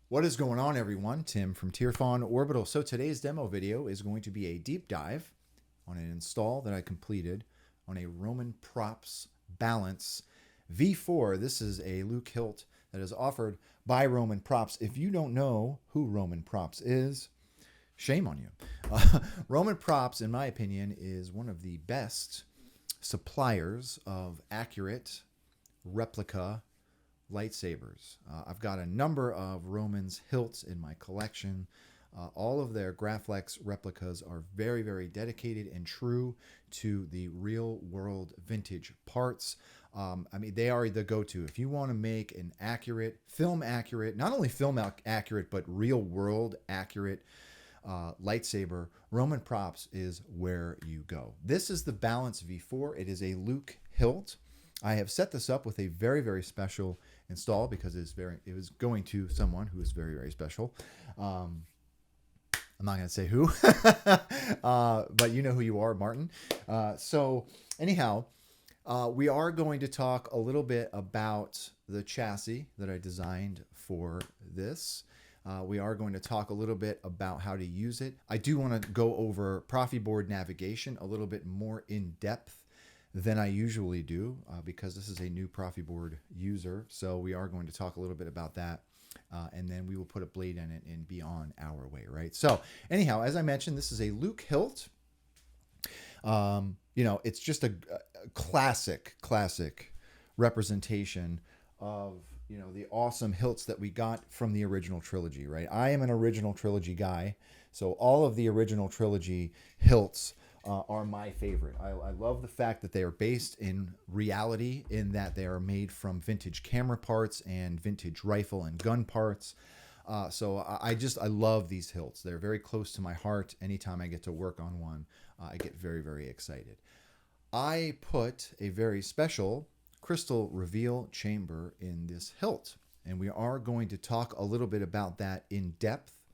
What is going on, everyone? Tim from Tierfawn Orbital. So today's demo video is going to be a deep dive on an install that I completed on a Roman Props Balance V4. This is a Luke hilt that is offered by Roman Props. If you don't know who Roman Props is, shame on you. Roman Props, in my opinion, is one of the best suppliers of accurate replica lightsabers. I've got a number of Roman's hilts in my collection. All of their Graflex replicas are very, very dedicated and true to the real world vintage parts. I mean, they are the go-to. If you want to make an accurate, film accurate, not only film accurate, but real world accurate lightsaber, Roman Props is where you go. This is the Balance V4. It is a Luke hilt. I have set this up with a very, very special install because it was going to someone who is very, very special. I'm not going to say who, but you know who you are, Martin. So anyhow, we are going to talk a little bit about the chassis that I designed for this. We are going to talk a little bit about how to use it. I do want to go over Proffieboard navigation a little bit more in depth than I usually do because this is a new Proffieboard user. So we are going to talk a little bit about that. And then we will put a blade in it and be on our way, right? So anyhow, as I mentioned, this is a Luke hilt. You know, it's just a classic representation of, you know, the awesome hilts that we got from the original trilogy, right? I am an original trilogy guy. So all of the original trilogy hilts are my favorite. I love the fact that they are based in reality, in that they are made from vintage camera parts and vintage rifle and gun parts. So I love these hilts. They're very close to my heart. Anytime I get to work on one, I get very, very excited. I put a very special crystal reveal chamber in this hilt, and we are going to talk a little bit about that in depth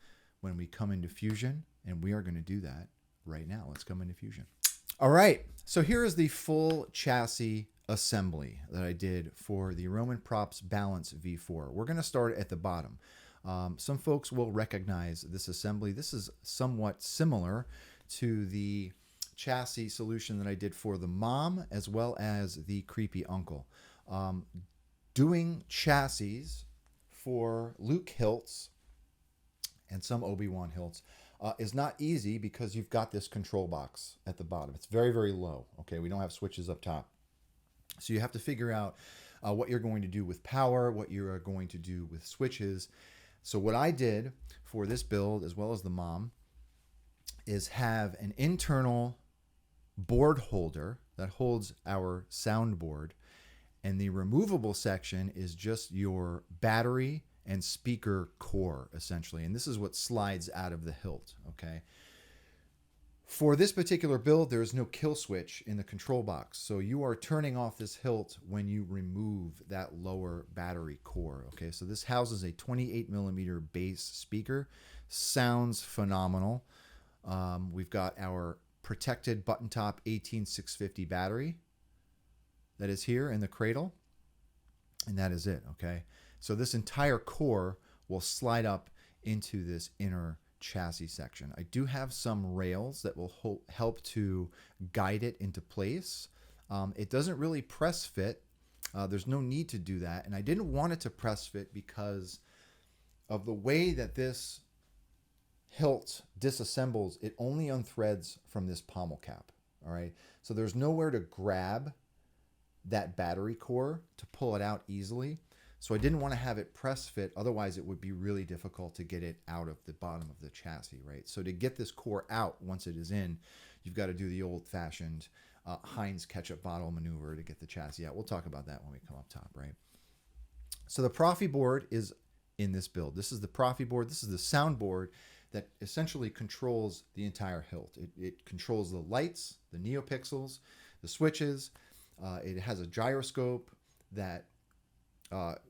when we come into Fusion, and we are going to do that right now. Let's come into Fusion. All right, so here is the full chassis assembly that I did for the Roman Props Balance V4. We're going to start at the bottom. Some folks will recognize this assembly. This is somewhat similar to the chassis solution that I did for the mom as well as the creepy uncle. Doing chassis for Luke hilts and some Obi-Wan hilts is not easy because you've got this control box at the bottom. It's very, very low. Okay, we don't have switches up top. So you have to figure out what you're going to do with power, what you are going to do with switches. So what I did for this build, as well as the mom, is have an internal board holder that holds our soundboard. And the removable section is just your battery and speaker core, essentially. And this is what slides out of the hilt, okay? For this particular build, there is no kill switch in the control box. So you are turning off this hilt when you remove that lower battery core, okay? So this houses a 28mm bass speaker. Sounds phenomenal. We've got our protected button top 18650 battery that is here in the cradle. And that is it, okay? So this entire core will slide up into this inner chassis section. I do have some rails that will help to guide it into place. It doesn't really press fit. There's no need to do that. And I didn't want it to press fit because of the way that this hilt disassembles. It only unthreads from this pommel cap, all right? So there's nowhere to grab that battery core to pull it out easily. So I didn't want to have it press fit. Otherwise, it would be really difficult to get it out of the bottom of the chassis, right? So to get this core out once it is in, you've got to do the old-fashioned Heinz ketchup bottle maneuver to get the chassis out. We'll talk about that when we come up top, right? So the Proffieboard is in this build. This is the Proffieboard. This is the soundboard that essentially controls the entire hilt. It controls the lights, the neopixels, the switches. It has a gyroscope that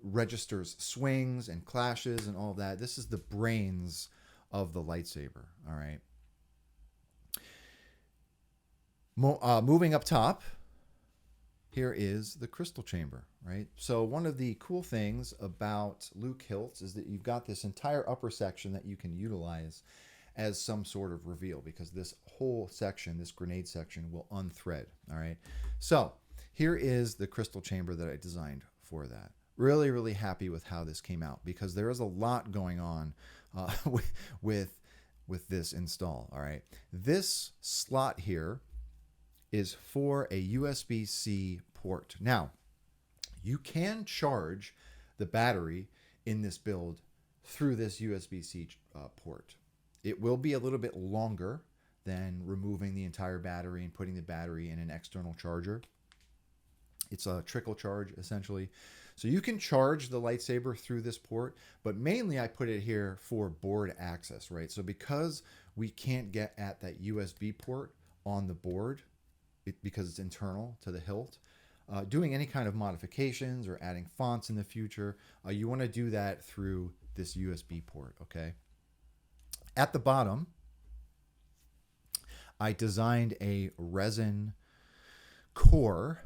registers swings and clashes and all of that. This is the brains of the lightsaber, all right? Moving up top, here is the crystal chamber, right? So one of the cool things about Luke hilts is that you've got this entire upper section that you can utilize as some sort of reveal, because this whole section, this grenade section, will unthread, all right? So here is the crystal chamber that I designed for that. Really, really happy with how this came out, because there is a lot going on with this install, all right? This slot here is for a USB-C port. Now, you can charge the battery in this build through this USB-C port. It will be a little bit longer than removing the entire battery and putting the battery in an external charger. It's a trickle charge, essentially. So you can charge the lightsaber through this port, but mainly I put it here for board access, right? So because we can't get at that USB port on the board, because it's internal to the hilt, doing any kind of modifications or adding fonts in the future, you want to do that through this USB port, okay? At the bottom, I designed a resin core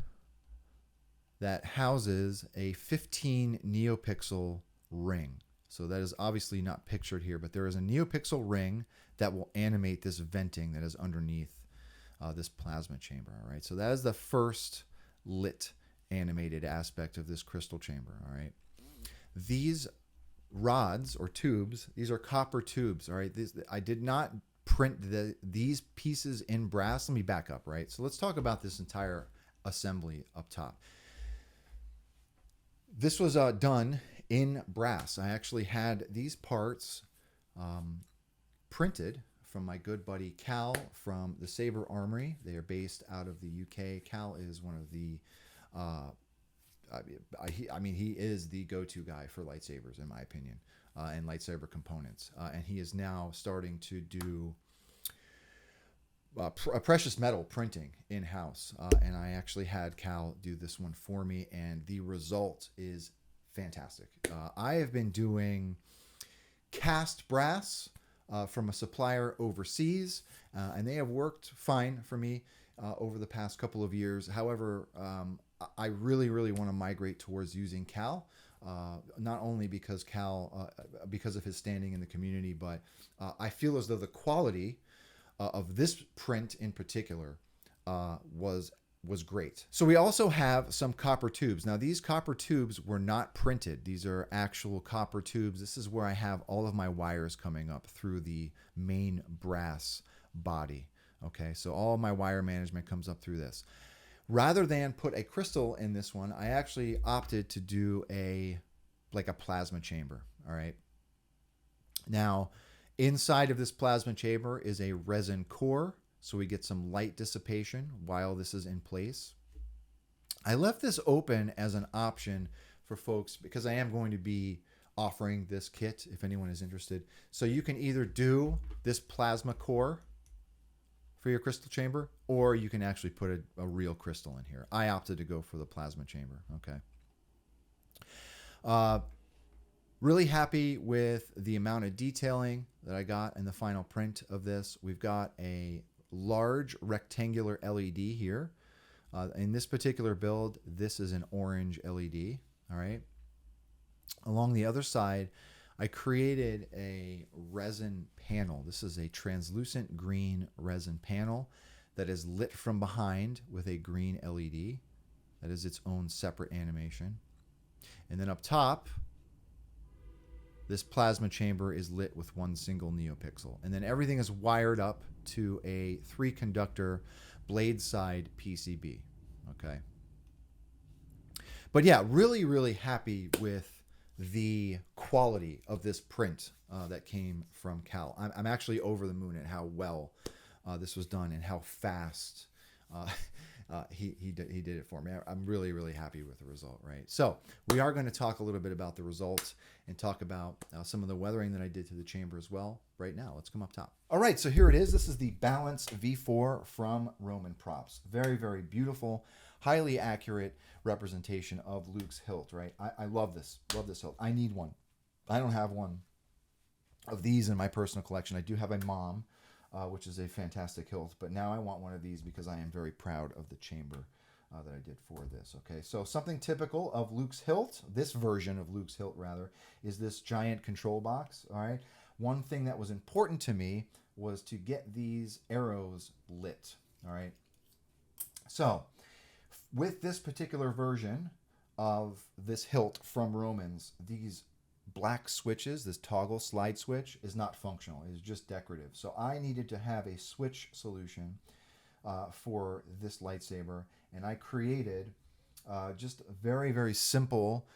that houses a 15 neopixel ring. So that is obviously not pictured here, but there is a neopixel ring that will animate this venting that is underneath this plasma chamber, all right? So that is the first lit animated aspect of this crystal chamber, all right? These rods or tubes, these are copper tubes, all right? I did not print these pieces in brass. Let me back up, right? So let's talk about this entire assembly up top. This was done in brass. I actually had these parts printed from my good buddy Cal from the Saber Armory. They are based out of the UK. Cal is one of the, I mean, he is the go-to guy for lightsabers, in my opinion, and lightsaber components. And he is now starting to do precious metal printing in-house. And I actually had Cal do this one for me, and the result is fantastic. I have been doing cast brass from a supplier overseas, and they have worked fine for me over the past couple of years. However, I really, really want to migrate towards using Cal, not only because because of his standing in the community, but I feel as though the quality of this print in particular was great. So we also have some copper tubes. Now these copper tubes were not printed. These are actual copper tubes. This is where I have all of my wires coming up through the main brass body. Okay, so all of my wire management comes up through this. Rather than put a crystal in this one, I actually opted to do like a plasma chamber. All right. Now, inside of this plasma chamber is a resin core, so we get some light dissipation while this is in place. I left this open as an option for folks because I am going to be offering this kit if anyone is interested. So you can either do this plasma core for your crystal chamber, or you can actually put a real crystal in here. I opted to go for the plasma chamber. Okay. Really happy with the amount of detailing that I got in the final print of this. We've got a large rectangular LED here. In this particular build, this is an orange LED. All right. Along the other side, I created a resin panel. This is a translucent green resin panel that is lit from behind with a green LED. That is its own separate animation. And then up top, this plasma chamber is lit with one single neopixel. And then everything is wired up to a 3-conductor blade side PCB. Okay. But yeah, really, really happy with the quality of this print that came from Cal. I'm actually over the moon at how well this was done and how fast he did it for me. I'm really, really happy with the result, right? So we are going to talk a little bit about the results and talk about some of the weathering that I did to the chamber as well right now. Let's come up top. All right, so here it is. This is the balanced V4 from Roman Props. Very, very beautiful, highly accurate representation of Luke's hilt, right? I love this hilt. I need one. I don't have one of these in my personal collection. I do have a mom, which is a fantastic hilt, but now I want one of these because I am very proud of the chamber that I did for this. Okay, so something typical of Luke's hilt, this version of Luke's hilt rather, is this giant control box. All right, one thing that was important to me was to get these arrows lit. All right, so with this particular version of this hilt from Romans, these black switches, this toggle slide switch, is not functional. It is just decorative. So I needed to have a switch solution for this lightsaber, and I created just very, very simple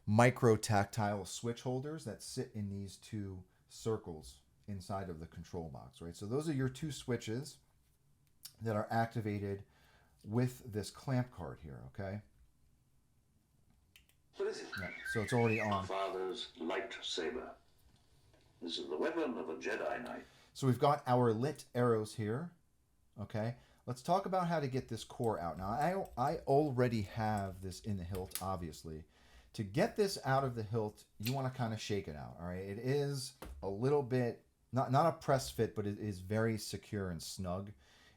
micro tactile switch holders that sit in these two circles inside of the control box, right? So those are your two switches that are activated with this clamp card here, okay? What is it? Yeah, so it's already on. My father's lightsaber. This is the weapon of a Jedi Knight. So we've got our lit arrows here, okay? Let's talk about how to get this core out. Now, I already have this in the hilt, obviously. To get this out of the hilt, you want to kind of shake it out, all right? It is a little bit, not a press fit, but it is very secure and snug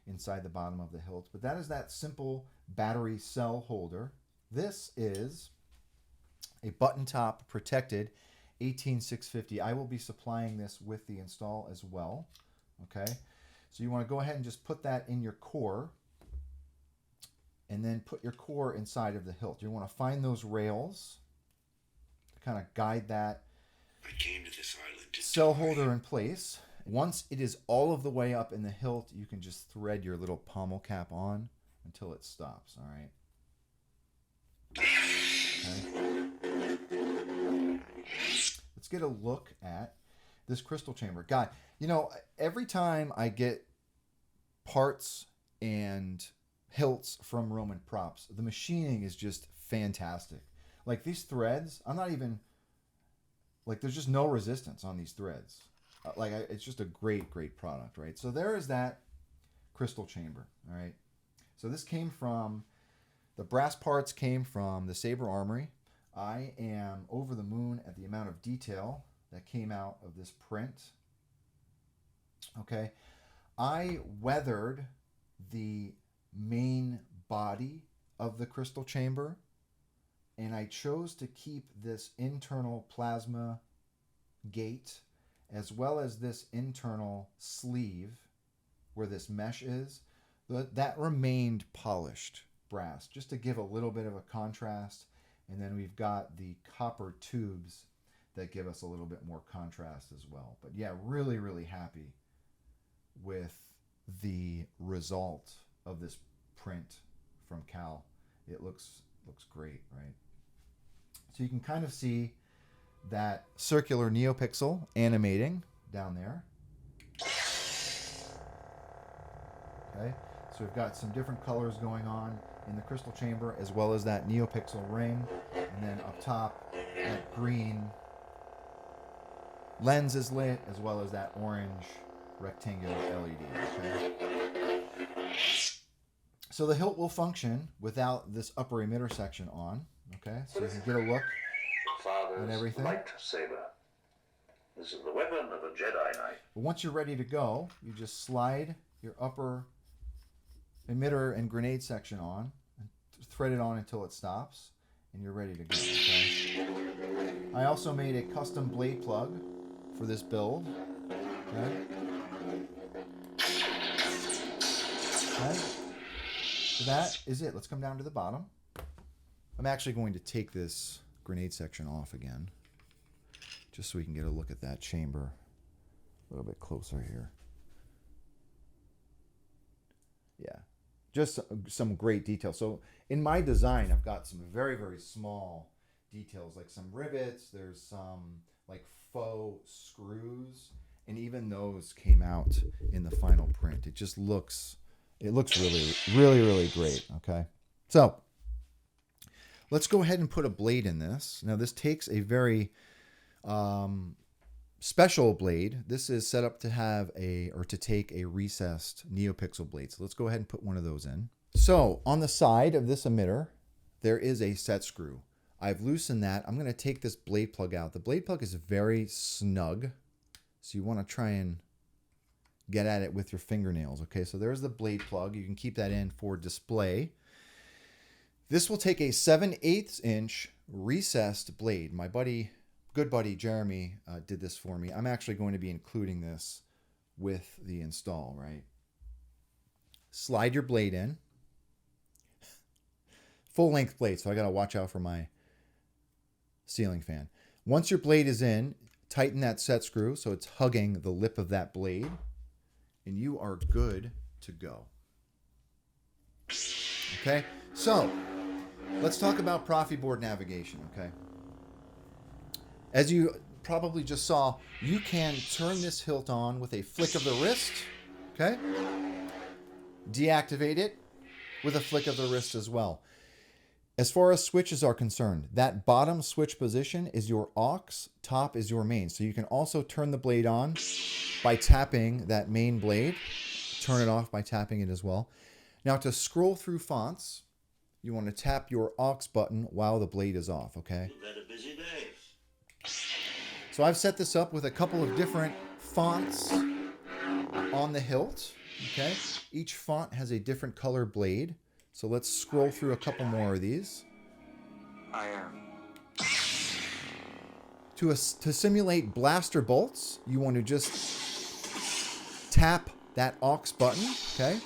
inside the bottom of the hilt. But that is that simple battery cell holder. This is a button top protected 18650. I will be supplying this with the install as well, okay? So you want to go ahead and just put that in your core, and then put your core inside of the hilt. You want to find those rails to kind of guide that I came to this island to cell holder in place. Once it is all of the way up in the hilt, you can just thread your little pommel cap on until it stops, all right? Okay. Let's get a look at this crystal chamber. God, you know, every time I get parts and hilts from Roman props, the machining is just fantastic. Like these threads, I'm not even, like there's just no resistance on these threads. It's just a great, great product, right? So there is that crystal chamber, all right? So this came from, the brass parts came from the Saber Armory. I am over the moon at the amount of detail that came out of this print. Okay, I weathered the main body of the crystal chamber, and I chose to keep this internal plasma gate as well as this internal sleeve where this mesh is. That remained polished brass just to give a little bit of a contrast. And then we've got the copper tubes that give us a little bit more contrast as well. But yeah, really, really happy with the result of this print from Cal. It looks great, right? So you can kind of see that circular neopixel animating down there. Okay, so we've got some different colors going on in the crystal chamber, as well as that neopixel ring, and then up top that green lens is lit, as well as that orange rectangular LED. Okay, so the hilt will function without this upper emitter section on. Okay, so you can get a look at everything. Lightsaber. This is the weapon of a Jedi Knight. But once you're ready to go, you just slide your upper emitter and grenade section on, and thread it on until it stops, and you're ready to go. Okay? I also made a custom blade plug for this build. Okay? Okay? So that is it. Let's come down to the bottom. I'm actually going to take this grenade section off again, just so we can get a look at that chamber a little bit closer here. Yeah, just some great details. So in my design, I've got some very, very small details, like some rivets. There's some like faux screws, and even those came out in the final print. It just looks, really, really, really great. Okay, so let's go ahead and put a blade in this. Now this takes a very special blade. This is set up to have to take a recessed neopixel blade. So let's go ahead and put one of those in. So on the side of this emitter, there is a set screw. I've loosened that. I'm going to take this blade plug out. The blade plug is very snug, so you want to try and get at it with your fingernails. Okay, so there's the blade plug. You can keep that in for display. This will take a 7/8 inch recessed blade. My good buddy Jeremy did this for me. I'm actually going to be including this with the install, right? Slide your blade in. Full length blade, so I got to watch out for my ceiling fan. Once your blade is in, tighten that set screw so it's hugging the lip of that blade, and you are good to go. Okay, so let's talk about Proffieboard navigation, okay? As you probably just saw, you can turn this hilt on with a flick of the wrist, okay? Deactivate it with a flick of the wrist as well. As far as switches are concerned, that bottom switch position is your aux, top is your main. So you can also turn the blade on by tapping that main blade, turn it off by tapping it as well. Now to scroll through fonts, you want to tap your aux button while the blade is off, okay? You've had a busy day. So I've set this up with a couple of different fonts on the hilt, okay? Each font has a different color blade. So let's scroll through a couple more of these. I am. To simulate blaster bolts, you want to just tap that aux button, okay?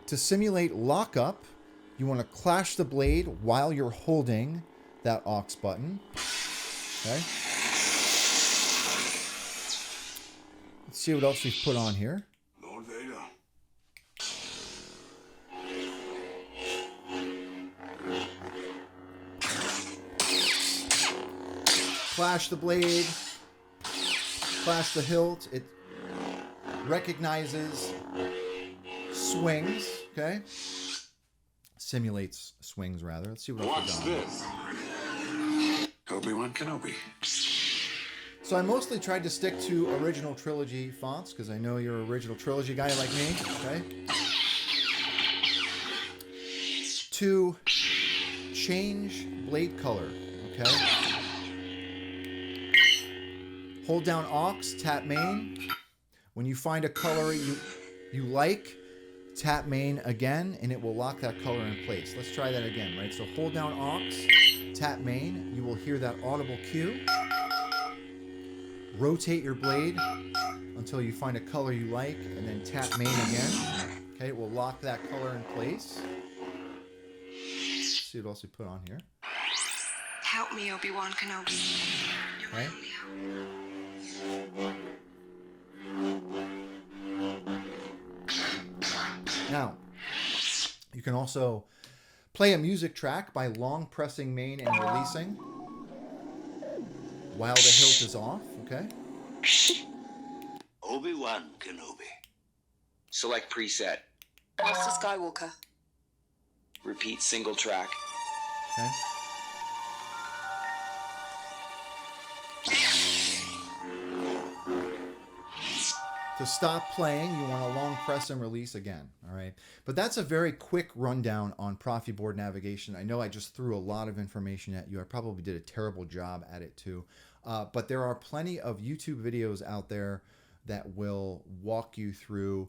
To simulate lockup, you want to clash the blade while you're holding that aux button, okay? Let's see what else we've put on here. Lord Vader. Clash the blade, clash the hilt. It recognizes swings, okay? Simulates swings, rather. Let's see what else What's we got. this? Obi-Wan Kenobi. So I mostly tried to stick to original trilogy fonts because I know you're an original trilogy guy like me, okay? To change blade color, okay? Hold down aux, tap main. When you find a color you like, tap main again, and it will lock that color in place. Let's try that again, right? So hold down aux, tap main. You will hear that audible cue. Rotate your blade until you find a color you like, and then tap main again. Okay, it will lock that color in place. Let's see what else we put on here. Help me, Obi-Wan Kenobi. You're my Okay. only hope. Now, you can also play a music track by long pressing main and releasing while the hilt is off, okay? Obi-Wan Kenobi. Select preset. Master Skywalker. Repeat single track. Okay. To stop playing, you want to long press and release again, all right? But that's a very quick rundown on Proffieboard navigation. I know I just threw a lot of information at you. I probably did a terrible job at it too. But there are plenty of YouTube videos out there that will walk you through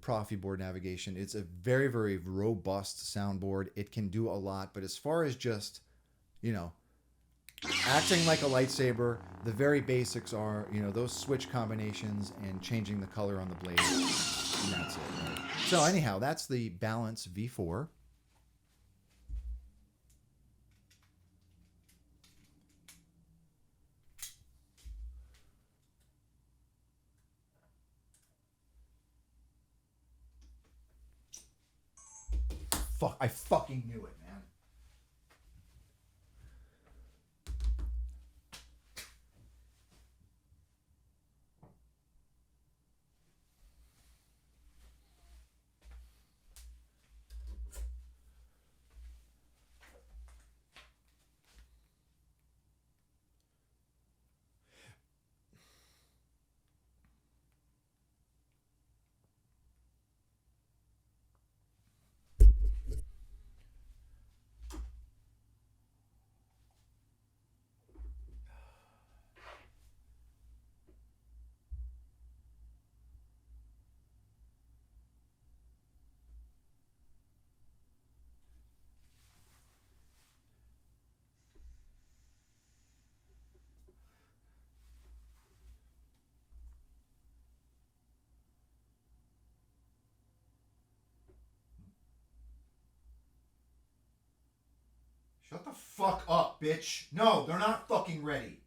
Proffieboard navigation. It's a very, very robust soundboard. It can do a lot. But as far as just, you know, acting like a lightsaber, the very basics are, you know, those switch combinations and changing the color on the blade. And that's it. Right? So anyhow, that's the Balance V4. Fuck, I fucking knew it, man. Shut the fuck up, bitch. No, they're not fucking ready.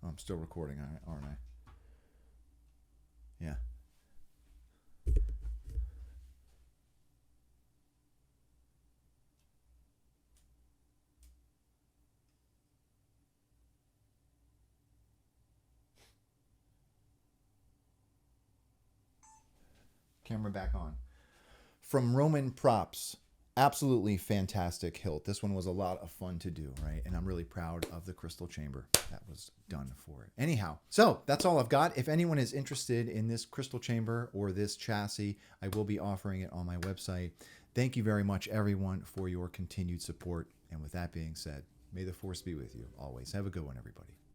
I'm still recording, aren't I? Yeah. Camera back on. From Roman Props. Absolutely fantastic hilt. This one was a lot of fun to do, right? And I'm really proud of the crystal chamber that was done for it. Anyhow, so that's all I've got. If anyone is interested in this crystal chamber or this chassis, I will be offering it on my website. Thank you very much, everyone, for your continued support. And with that being said, may the force be with you always. Have a good one, everybody.